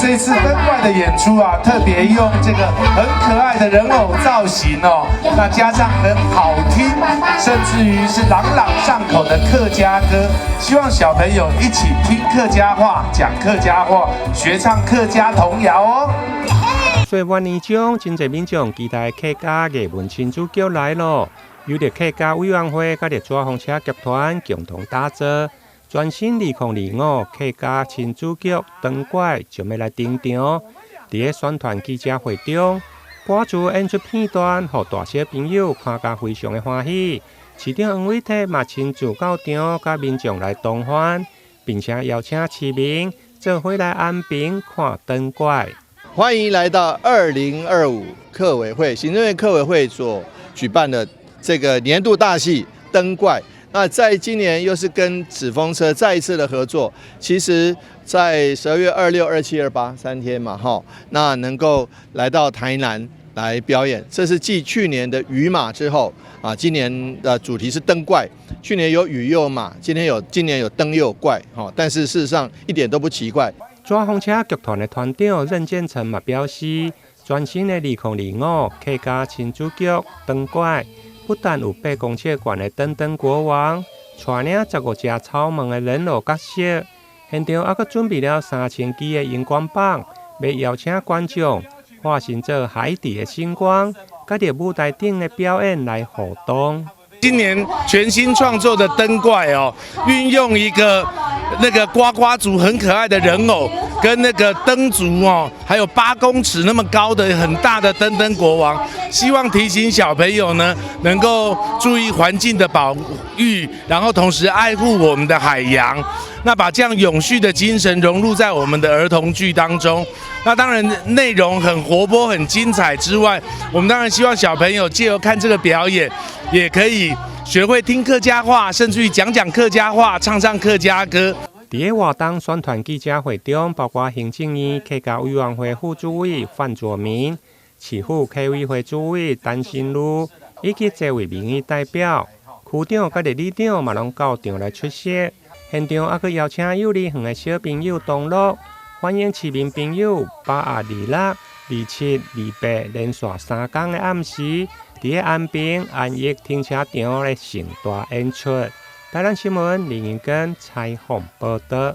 這次燈怪的演出啊，特別用這個很可愛的人偶造型哦，那加上很好聽，甚至於是朗朗上口的客家歌，希望小朋友一起聽客家話、講客家話、學唱客家童謠哦。歲末年終，真濟民眾期待客家藝文親子劇來咯。由着客家委員會甲着紙風車劇團共同打造，全新2025客家親子劇《燈怪》將要來登場。佇個宣傳記者會中，播出演出片段，互大小朋友看甲非常的歡喜。市長黃偉哲嘛親自到場，甲民眾來同歡，並且邀請市民做伙來安平看燈怪。歡迎來到2025客委會行政院客委會所舉辦的這個年度大戲《燈怪》。那在今年又是跟紙風車再一次的合作，其實在12月26、27、28 3天嘛，那能夠來到台南來表演，這是繼去年的雨馬之後啊，今年的主題是燈怪。去年有雨又有馬，今年有燈又有怪，但是事實上一點都不奇怪。紙風車劇團的團長任建成嘛表示，全新的2025客家親子劇《燈怪》不但有8公尺高的燈國王，帶領15隻草蜢的人偶角色，現場還準備了3000支的熒光棒，要邀請觀眾化身做海底的星光，甲着舞台頂的表演來互動。今年全新創作的燈怪哦，運用一個那個呱呱族很可愛的人偶，跟那個燈族哦，還有8公尺那麼高的很大的燈國王，希望提醒小朋友呢，能夠注意環境的保育，然後同時愛護我們的海洋。那把這樣永續的精神融入在我們的兒童劇當中。那當然內容很活潑、很精彩之外，我們當然希望小朋友借由看這個表演，也可以學會聽客家話，甚至於講客家話、唱客家歌。在活動宣傳記者會中，包括行政院客家委員會副主委范卓明、市府客委會主委陳新如，以及多位民意代表、區長甲里長嘛攏到場來出席。現場還佫邀請幼兒園的小朋友同樂，歡迎市民朋友8月26、27、28連續3天的暗時，在安平安逸停車場來盛大演出。台南新聞林英根採訪報道。